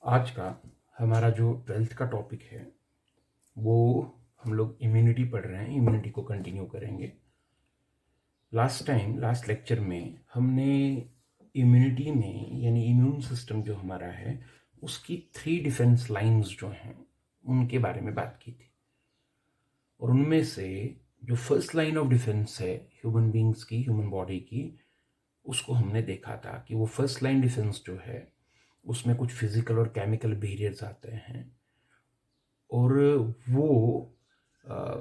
आज का हमारा जो 12th का टॉपिक है वो हम लोग इम्यूनिटी पढ़ रहे हैं। इम्यूनिटी को कंटिन्यू करेंगे। लास्ट लेक्चर में हमने इम्यूनिटी में यानी इम्यून सिस्टम जो हमारा है उसकी 3 डिफेंस लाइंस जो हैं उनके बारे में बात की थी। और उनमें से जो फर्स्ट लाइन ऑफ डिफेंस है ह्यूमन बींग्स की, ह्यूमन बॉडी की, उसको हमने देखा था कि वो फर्स्ट लाइन डिफेंस जो है उसमें कुछ फिजिकल और केमिकल बैरियर्स आते हैं। और वो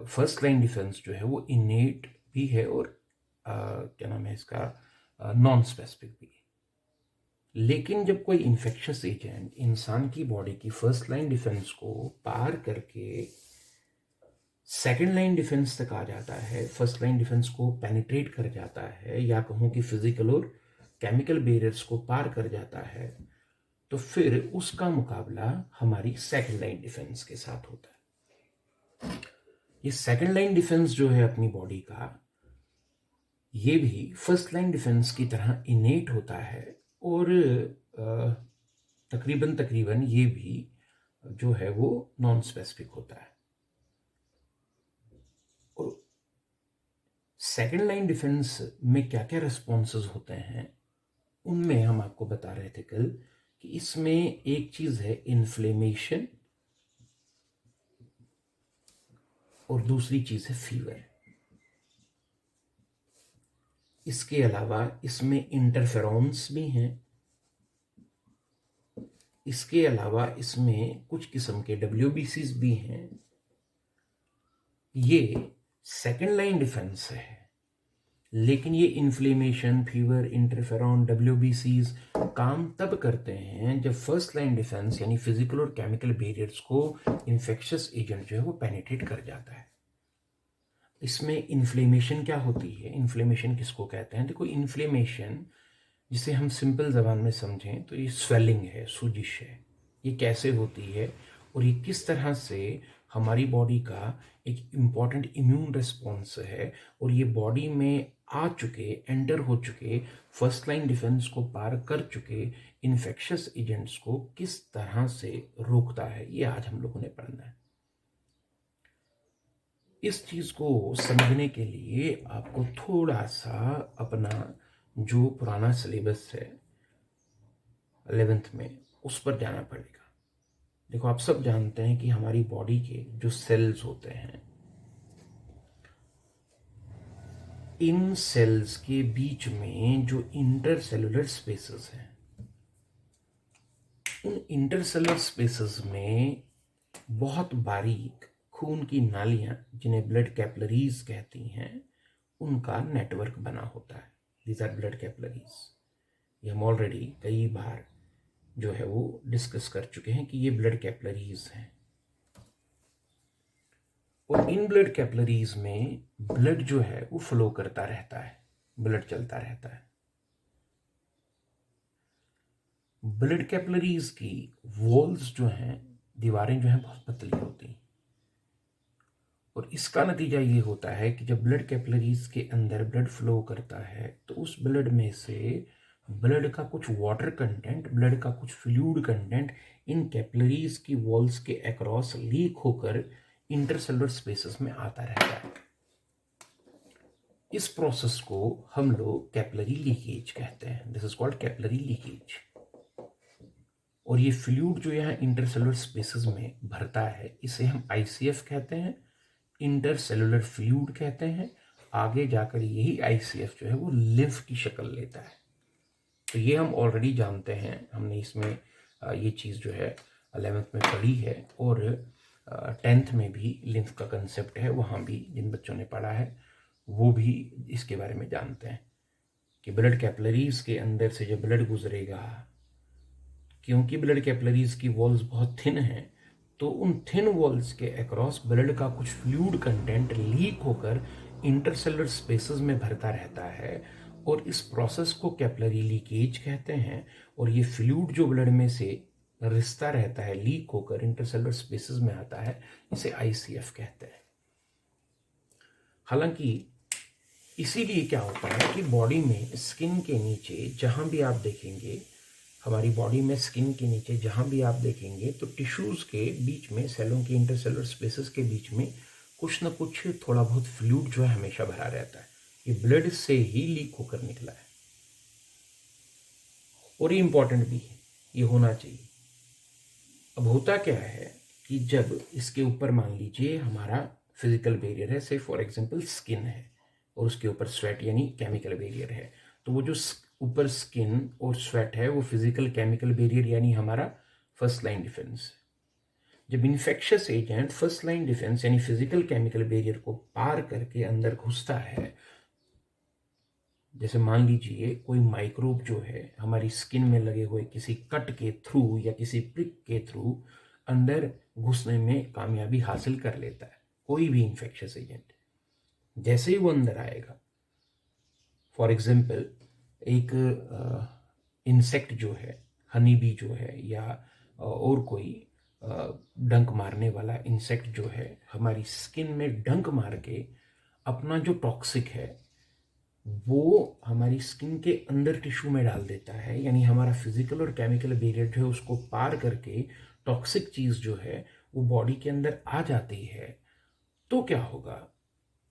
फर्स्ट लाइन डिफेंस जो है वो इनेट भी है और क्या नाम है इसका, नॉन स्पेसिफिक भी है। लेकिन जब कोई इन्फेक्शियस एजेंट इंसान की बॉडी की फर्स्ट लाइन डिफेंस को पार करके सेकेंड लाइन डिफेंस तक आ जाता है, फर्स्ट लाइन डिफेंस को पेनिट्रेट कर जाता है, या कहूँ कि फिजिकल और केमिकल बैरियर्स को पार कर जाता है, तो फिर उसका मुकाबला हमारी सेकेंड लाइन डिफेंस के साथ होता है। ये सेकेंड लाइन डिफेंस जो है अपनी बॉडी का, ये भी फर्स्ट लाइन डिफेंस की तरह इनेट होता है और तकरीबन ये भी जो है वो नॉन स्पेसिफिक होता है। और सेकेंड लाइन डिफेंस में क्या क्या रिस्पॉन्सेज होते हैं उनमें हम आपको बता रहे थे कल कि इसमें एक चीज है इन्फ्लेमेशन और दूसरी चीज है फीवर। इसके अलावा इसमें इंटरफेरॉन्स भी हैं। इसके अलावा इसमें कुछ किस्म के WBCs भी हैं। ये सेकेंड लाइन डिफेंस है, लेकिन ये इन्फ्लेमेशन, फीवर, इंटरफेरॉन, WBCs काम तब करते हैं जब फर्स्ट लाइन डिफेंस यानी फिजिकल और केमिकल बैरियर्स को इन्फेक्शियस एजेंट जो है वो पेनिट्रेट कर जाता है। इसमें इन्फ्लेमेशन क्या होती है? इन्फ्लेमेशन किसको कहते हैं? देखो, इन्फ्लेमेशन जिसे हम सिंपल जबान में समझें तो ये स्वेलिंग है, सूजिश है। ये कैसे होती है और ये किस तरह से हमारी बॉडी का एक इम्पॉर्टेंट इम्यून रिस्पॉन्स है और ये बॉडी में आ चुके, एंटर हो चुके, फर्स्ट लाइन डिफेंस को पार कर चुके इन्फेक्शियस एजेंट्स को किस तरह से रोकता है, ये आज हम लोगों ने पढ़ना है। इस चीज को समझने के लिए आपको थोड़ा सा अपना जो पुराना सिलेबस है 11th में उस पर जाना पड़ेगा। देखो, आप सब जानते हैं कि हमारी बॉडी के जो सेल्स होते हैं, इन सेल्स के बीच में जो इंटरसेलुलर स्पेसेस हैं, उन इंटरसेलुलर स्पेसेस में बहुत बारीक खून की नालियां, जिन्हें ब्लड कैपिलरीज कहती हैं, उनका नेटवर्क बना होता है। These are blood capillaries. ये हम ऑलरेडी कई बार जो है वो डिस्कस कर चुके हैं कि ये ब्लड कैपिलरीज हैं। और इन ब्लड कैपिलरीज में ब्लड जो है वो फ्लो करता रहता है, ब्लड चलता रहता है। ब्लड कैपिलरीज की वॉल्स जो हैं, दीवारें जो हैं, बहुत पतली होती हैं। और इसका नतीजा ये होता है कि जब ब्लड कैपिलरीज के अंदर ब्लड फ्लो करता है तो उस ब्लड में से ब्लड का कुछ वाटर कंटेंट, ब्लड का कुछ फ्लूइड कंटेंट इन कैपिलरीज की वॉल्स के अक्रॉस लीक होकर इंटरसेलुलर स्पेसेस में आता रहता है। इस प्रोसेस को हम लोग कैपिलरी लीकेज कहते हैं। This is called capillary leakage. और ये फ्लूइड जो यहाँ इंटरसेलुलर स्पेसेस में भरता है, इसे हम ICF कहते हैं, इंटरसेलुलर फ्लूइड कहते हैं। आगे जाकर यही ICF जो है वो लिम्फ की शक्ल लेता है। तो ये हम ऑलरेडी जानते हैं, हमने इसमें ये चीज़ जो है 11th में पढ़ी है और 10th में भी लिम्फ का कंसेप्ट है। वहाँ भी जिन बच्चों ने पढ़ा है वो भी इसके बारे में जानते हैं कि ब्लड कैपिलरीज के अंदर से जब ब्लड गुजरेगा, क्योंकि ब्लड कैपिलरीज की वॉल्स बहुत थिन हैं, तो उन थिन वॉल्स के अक्रॉस ब्लड का कुछ फ्लूइड कंटेंट लीक होकर इंटरसेलुलर स्पेसेस में भरता रहता है और इस प्रोसेस को कैपिलरी लीकेज कहते हैं। और ये फ्लूइड जो ब्लड में से रिसता रहता है, लीक होकर इंटरसेलुलर स्पेसेस में आता है, इसे ICF कहते हैं। हालांकि इसीलिए क्या होता है कि बॉडी में स्किन के नीचे जहां भी आप देखेंगे, हमारी बॉडी में स्किन के नीचे जहाँ भी आप देखेंगे तो टिश्यूज़ के बीच में, सेलों के इंटरसेलुलर स्पेसेस के बीच में कुछ ना कुछ थोड़ा बहुत फ्लूइड जो है हमेशा भरा रहता है। ये ब्लड से ही लीक होकर निकला है और ये इम्पॉर्टेंट भी है, ये होना चाहिए। अब होता क्या है कि जब इसके ऊपर मान लीजिए हमारा फिजिकल बैरियर है, से फॉर एग्जांपल स्किन है, और उसके ऊपर स्वेट यानी केमिकल बैरियर है, तो वो जो ऊपर स्किन और स्वेट है वो फिजिकल केमिकल बैरियर यानी हमारा फर्स्ट लाइन डिफेंस है। जब infectious agent first line defence यानी फिजिकल केमिकल बैरियर को पार करके अंदर घुसता है, जैसे मान लीजिए कोई माइक्रोब जो है हमारी स्किन में लगे हुए किसी कट के थ्रू या किसी प्रिक के थ्रू अंदर घुसने में कामयाबी हासिल कर लेता है, कोई भी इन्फेक्शियस एजेंट, जैसे ही वो अंदर आएगा, फॉर एग्जाम्पल एक इंसेक्ट जो है, हनी बी जो है, या और कोई डंक मारने वाला इंसेक्ट जो है हमारी स्किन में डंक मार के अपना जो टॉक्सिक है वो हमारी स्किन के अंदर टिश्यू में डाल देता है, यानी हमारा फिजिकल और केमिकल बैरियर जो है उसको पार करके टॉक्सिक चीज़ जो है वो बॉडी के अंदर आ जाती है, तो क्या होगा,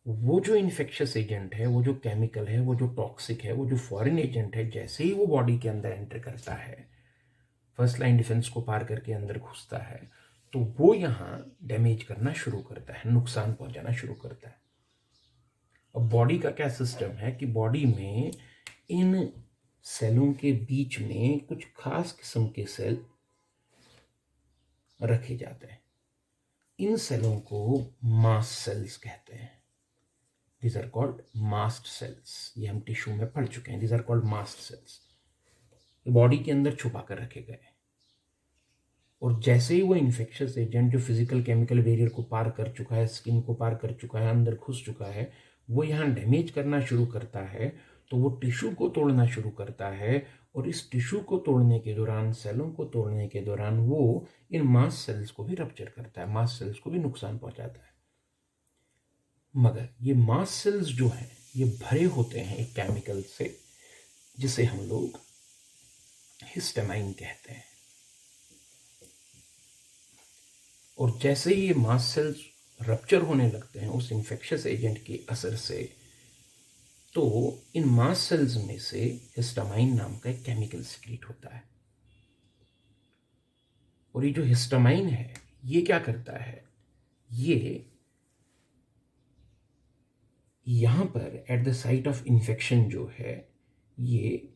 वो जो इन्फेक्शियस एजेंट है, वो जो केमिकल है, वो जो टॉक्सिक है, वो जो फॉरेन एजेंट है, जैसे ही वो बॉडी के अंदर एंटर करता है, फर्स्ट लाइन डिफेंस को पार करके अंदर घुसता है, तो वो यहाँ डैमेज करना शुरू करता है, नुकसान पहुंचाना शुरू करता है। अब बॉडी का क्या सिस्टम है कि बॉडी में इन सेलों के बीच में कुछ खास किस्म के सेल रखे जाते हैं। इन सेलों को मास्ट सेल्स कहते हैं। These are called mast cells. ये हम टिश्यू में पढ़ चुके हैं। These are called mast cells. Body के अंदर छुपा कर रखे गए, और जैसे ही वो इन्फेक्शियस एजेंट जो फिजिकल केमिकल बैरियर को पार कर चुका है, स्किन को पार कर चुका है, अंदर घुस चुका है, वो यहाँ डैमेज करना शुरू करता है, तो वो टिश्यू को तोड़ना शुरू करता है, और इस टिश्यू को तोड़ने के दौरान, सेलों को तोड़ने के दौरान वो इन मास्ट सेल्स को भी रप्चर करता है, मास्ट सेल्स को भी नुकसान पहुंचाता है। मगर ये मास्ट सेल्स जो हैं ये भरे होते हैं एक केमिकल से जिसे हम लोग हिस्टामाइन कहते हैं, और जैसे ही ये मास्ट सेल्स रप्चर होने लगते हैं उस इन्फेक्शियस एजेंट के असर से, तो इन मास्ट सेल्स में से हिस्टामाइन नाम का एक केमिकल सिक्रीट होता है। और ये जो हिस्टामाइन है ये क्या करता है, ये यहाँ पर at the site of infection जो है ये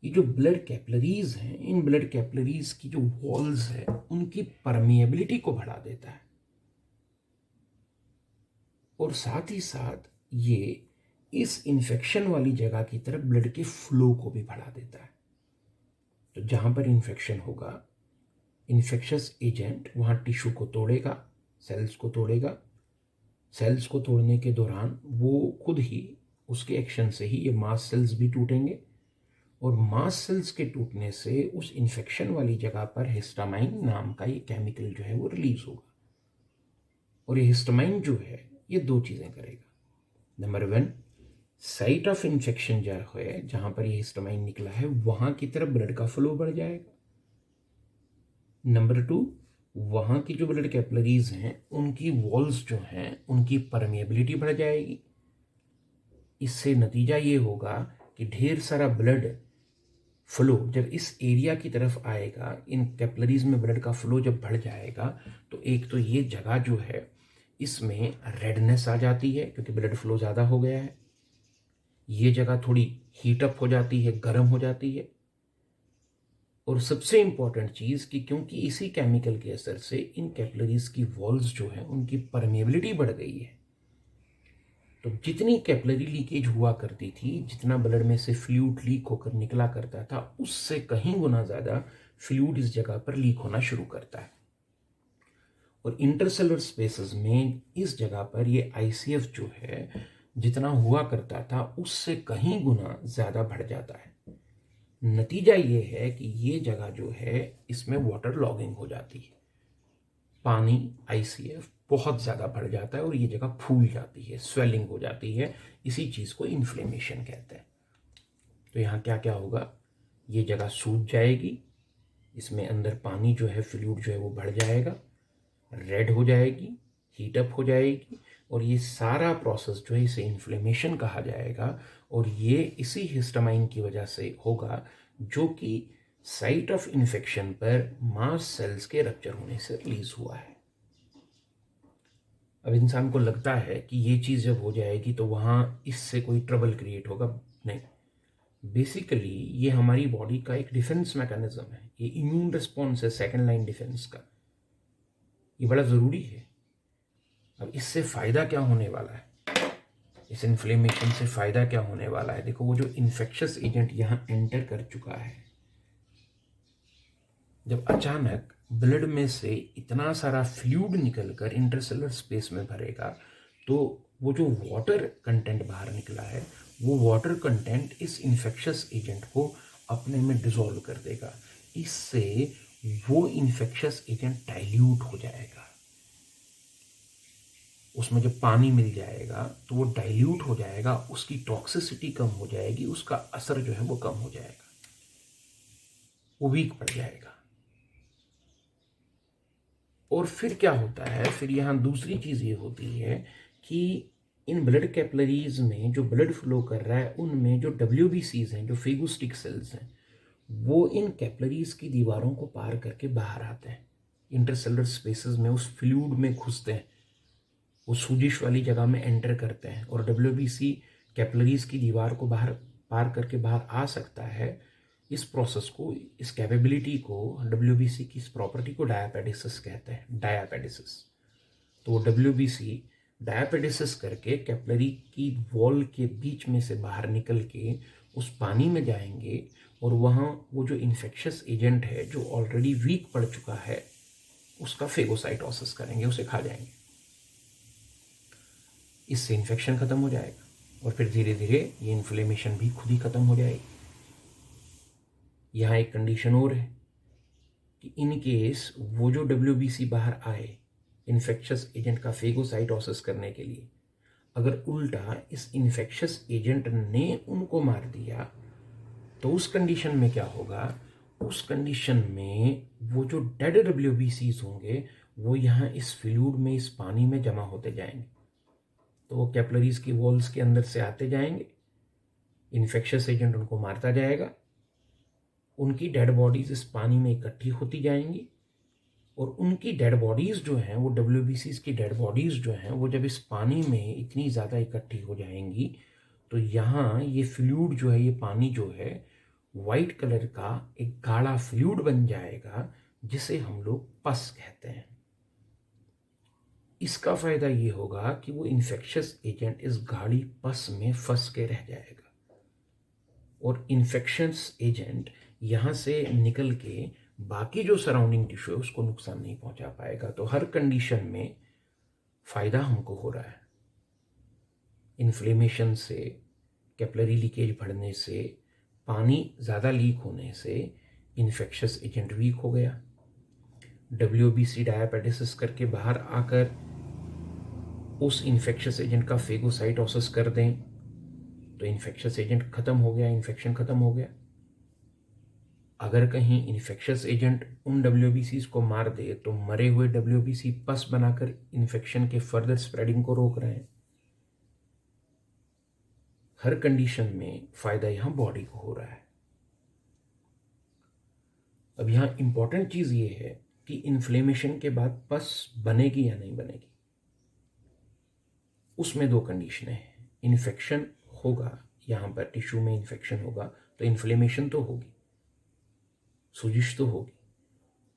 जो ब्लड कैपिलरीज हैं, इन ब्लड कैपिलरीज की जो वॉल्स है उनकी परमिएबिलिटी को बढ़ा देता है, और साथ ही साथ ये इस इन्फेक्शन वाली जगह की तरफ ब्लड के फ्लो को भी बढ़ा देता है। तो जहाँ पर इन्फेक्शन होगा, इन्फेक्शियस एजेंट वहाँ टिश्यू को तोड़ेगा, सेल्स को तोड़ेगा, सेल्स को तोड़ने के दौरान वो खुद ही, उसके एक्शन से ही ये मास्ट सेल्स भी टूटेंगे, और मास्ट सेल्स के टूटने से उस इन्फेक्शन वाली जगह पर हिस्टामाइन नाम का ये केमिकल जो है वो रिलीज होगा। और ये हिस्टामाइन जो है ये दो चीज़ें करेगा। नंबर 1, साइट ऑफ इन्फेक्शन जो है जहाँ पर ये हिस्टामाइन निकला है वहाँ की तरफ ब्लड का फ्लो बढ़ जाएगा। नंबर 2, वहाँ की जो ब्लड कैपिलरीज हैं उनकी वॉल्स जो हैं उनकी परमिएबिलिटी बढ़ जाएगी। इससे नतीजा ये होगा कि ढेर सारा ब्लड फ्लो जब इस एरिया की तरफ आएगा, इन कैपिलरीज में ब्लड का फ्लो जब बढ़ जाएगा, तो एक तो ये जगह जो है इसमें रेडनेस आ जाती है क्योंकि ब्लड फ्लो ज़्यादा हो गया है, ये जगह थोड़ी हीटअप हो जाती है, गर्म हो जाती है, और सबसे इम्पॉर्टेंट चीज़ कि क्योंकि इसी केमिकल के असर से इन कैपिलरीज की वॉल्स जो है उनकी परमेबिलिटी बढ़ गई है, तो जितनी कैपिलरी लीकेज हुआ करती थी, जितना ब्लड में से फ्लूइड लीक होकर निकला करता था, उससे कहीं गुना ज़्यादा फ्लूइड इस जगह पर लीक होना शुरू करता है। और इंटरसेलुलर स्पेसेस में इस जगह पर ये ICF जो है जितना हुआ करता था उससे कहीं गुना ज़्यादा बढ़ जाता है। नतीजा ये है कि ये जगह जो है इसमें वाटर लॉगिंग हो जाती है, पानी ICF बहुत ज़्यादा बढ़ जाता है और ये जगह फूल जाती है, स्वेलिंग हो जाती है। इसी चीज़ को इन्फ्लेमेशन कहते हैं। तो यहाँ क्या क्या होगा, ये जगह सूज जाएगी, इसमें अंदर पानी जो है, फ्लूइड जो है वो बढ़ जाएगा, रेड हो जाएगी, हीट अप हो जाएगी, और ये सारा प्रोसेस जो है इसे इन्फ्लेमेशन कहा जाएगा। और ये इसी हिस्टामाइन की वजह से होगा जो कि साइट ऑफ इन्फेक्शन पर मास्ट सेल्स के रप्चर होने से रिलीज हुआ है। अब इंसान को लगता है कि ये चीज़ जब हो जाएगी तो वहाँ इससे कोई ट्रबल क्रिएट होगा। नहीं, बेसिकली ये हमारी बॉडी का एक डिफेंस मैकेनिज्म है, ये इम्यून रिस्पॉन्स है, सेकेंड लाइन डिफेंस का। ये बड़ा ज़रूरी है। अब इससे फ़ायदा क्या होने वाला है, इस इन्फ्लेमेशन से फ़ायदा क्या होने वाला है? देखो, वो जो इन्फेक्शस एजेंट यहाँ एंटर कर चुका है, जब अचानक ब्लड में से इतना सारा फ्लूइड निकलकर इंटरसेलुलर स्पेस में भरेगा, तो वो जो वाटर कंटेंट बाहर निकला है, वो वाटर कंटेंट इस इन्फेक्शस एजेंट को अपने में डिसॉल्व कर देगा। इससे वो इन्फेक्शस एजेंट डाइल्यूट हो जाएगा, उसमें जब पानी मिल जाएगा तो वो डाइल्यूट हो जाएगा, उसकी टॉक्सिसिटी कम हो जाएगी, उसका असर जो है वो कम हो जाएगा, वो वीक पड़ जाएगा। और फिर क्या होता है, फिर यहाँ दूसरी चीज़ ये होती है कि इन ब्लड कैपिलरीज में जो ब्लड फ्लो कर रहा है, उनमें जो WBCs हैं, जो फेगोस्टिक सेल्स हैं, वो इन कैपिलरीज की दीवारों को पार करके बाहर आते हैं, इंटरसेलुलर स्पेसेस में उस फ्लूइड में घुसते हैं, वो सूजिश वाली जगह में एंटर करते हैं, और WBC कैपिलरीज की दीवार को बाहर पार करके बाहर आ सकता है। इस प्रोसेस को, इस कैपेबिलिटी को, WBC की इस प्रॉपर्टी को डायापेडिसिस कहते हैं, डायापेडिसिस। तो WBC डायापेडिसिस करके कैपिलरी की वॉल के बीच में से बाहर निकल के उस पानी में जाएंगे, और वहाँ वो जो इन्फेक्शस एजेंट है जो ऑलरेडी वीक पड़ चुका है, उसका फेगोसाइटोसिस करेंगे, उसे खा जाएंगे। इससे इन्फेक्शन ख़त्म हो जाएगा, और फिर धीरे धीरे ये इन्फ्लेमेशन भी खुद ही ख़त्म हो जाएगी। यहाँ एक कंडीशन और है कि इन केस वो जो WBC बाहर आए इन्फेक्शस एजेंट का फेगोसाइटोसिस करने के लिए, अगर उल्टा इस इन्फेक्शस एजेंट ने उनको मार दिया, तो उस कंडीशन में क्या होगा? उस कंडीशन में वो जो डेड WBCs होंगे, वो यहाँ इस फ्लूइड में, इस पानी में जमा होते जाएंगे, तो वो कैपिलरीज की वॉल्स के अंदर से आते जाएंगे, इन्फेक्शस एजेंट उनको मारता जाएगा, उनकी डेड बॉडीज इस पानी में इकट्ठी होती जाएंगी, और उनकी डेड बॉडीज़ जो हैं, वो WBCs की डेड बॉडीज़ जो हैं, वो जब इस पानी में इतनी ज़्यादा इकट्ठी हो जाएंगी, तो यहाँ ये फ्लूइड जो है, ये पानी जो है, वाइट कलर का एक गाढ़ा फ्लूइड बन जाएगा, जिसे हम लोग पस कहते हैं। इसका फ़ायदा ये होगा कि वो इन्फेक्शस एजेंट इस गाढ़ी पस में फंस के रह जाएगा, और इन्फेक्शस एजेंट यहाँ से निकल के बाकी जो सराउंडिंग टिश्यू है उसको नुकसान नहीं पहुंचा पाएगा। तो हर कंडीशन में फ़ायदा हमको हो रहा है। इन्फ्लेमेशन से, कैपिलरी लीकेज बढ़ने से, पानी ज़्यादा लीक होने से इन्फेक्शस एजेंट वीक हो गया, WBC डायापेटिसिस करके बाहर आकर उस इन्फेक्शस एजेंट का फेगोसाइटोसिस कर दें, तो इन्फेक्शस एजेंट ख़त्म हो गया, इन्फेक्शन ख़त्म हो गया। अगर कहीं इन्फेक्शस एजेंट उन WBCs को मार दे, तो मरे हुए WBC पस बनाकर इन्फेक्शन के फर्दर स्प्रेडिंग को रोक रहे हैं। हर कंडीशन में फ़ायदा यहाँ बॉडी को हो रहा है। अब यहाँ इंपॉर्टेंट चीज़ ये है कि इन्फ्लेमेशन के बाद पस बनेगी या नहीं बनेगी। उसमें दो कंडीशनें हैं। इन्फेक्शन होगा, यहाँ पर टिश्यू में इन्फेक्शन होगा तो इन्फ्लेमेशन तो होगी, सूजिश तो होगी।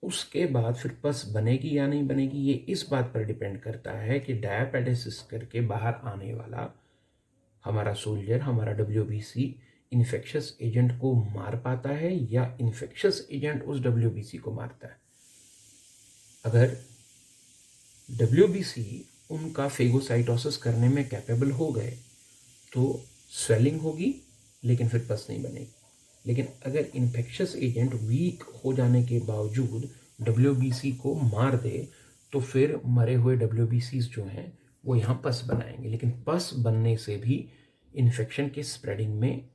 उसके बाद फिर पस बनेगी या नहीं बनेगी, ये इस बात पर डिपेंड करता है कि डायापेटिसिस करके बाहर आने वाला हमारा सोल्जर, हमारा WBC इन्फेक्शस एजेंट को मार पाता है या इन्फेक्शस एजेंट उस WBC को मारता है। अगर WBC उनका फेगोसाइटोसिस करने में कैपेबल हो गए तो स्वेलिंग होगी, लेकिन फिर पस नहीं बनेगी। लेकिन अगर इन्फेक्शस एजेंट वीक हो जाने के बावजूद WBC को मार दे, तो फिर मरे हुए WBCs जो हैं वो यहाँ पस बनाएंगे, लेकिन पस बनने से भी इन्फेक्शन के स्प्रेडिंग में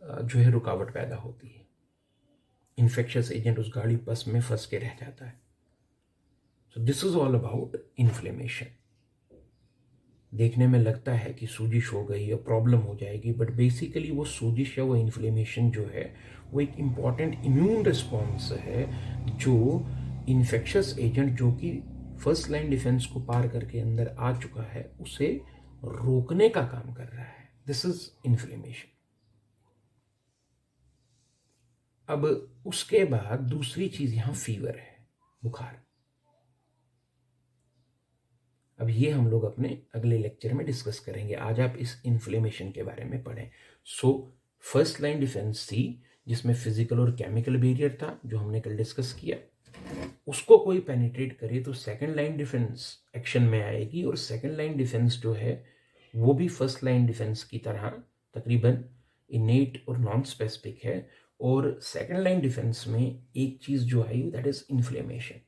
जो है रुकावट पैदा होती है। इन्फेक्शियस एजेंट उस गाड़ी बस में फंस के रह जाता है। So this is all about inflammation. देखने में लगता है कि सूजिश हो गई या प्रॉब्लम हो जाएगी, बट बेसिकली वो सूजिश या वो इन्फ्लेमेशन जो है वो एक इम्पॉर्टेंट इम्यून रिस्पॉन्स है जो इन्फेक्शियस एजेंट जो कि फर्स्ट लाइन डिफेंस को पार करके अंदर आ चुका है उसे रोकने का काम कर रहा है। This is inflammation. अब उसके बाद दूसरी चीज यहां फीवर है, बुखार। अब ये हम लोग अपने अगले लेक्चर में डिस्कस करेंगे। आज आप इस इन्फ्लेमेशन के बारे में पढ़ें। सो फर्स्ट लाइन डिफेंस थी जिसमें फिजिकल और केमिकल बैरियर था जो हमने कल डिस्कस किया, उसको कोई पेनिट्रेट करे तो सेकंड लाइन डिफेंस एक्शन में आएगी, और सेकंड लाइन डिफेंस जो है वो भी फर्स्ट लाइन डिफेंस की तरह तकरीबन इनेट और नॉन स्पेसिफिक है। और सेकंड लाइन डिफेंस में एक चीज जो आई दैट इज इन्फ्लेमेशन।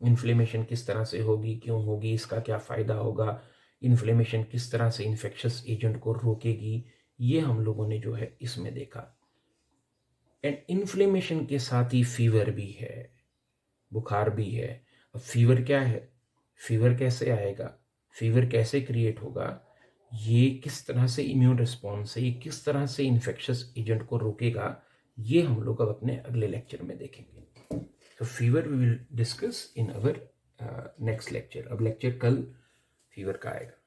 इन्फ्लेमेशन किस तरह से होगी, क्यों होगी, इसका क्या फायदा होगा, इन्फ्लेमेशन किस तरह से इन्फेक्शियस एजेंट को रोकेगी, ये हम लोगों ने जो है इसमें देखा। एंड इन्फ्लेमेशन के साथ ही फीवर भी है, बुखार भी है। अब फीवर क्या है, फीवर कैसे आएगा, फीवर कैसे क्रिएट होगा, ये किस तरह से इम्यून रिस्पॉन्स है, ये किस तरह से इन्फेक्शियस एजेंट को रोकेगा, ये हम लोग अब अपने अगले लेक्चर में देखेंगे। So fever we will discuss in our next lecture. अब लेक्चर कल फीवर का आएगा।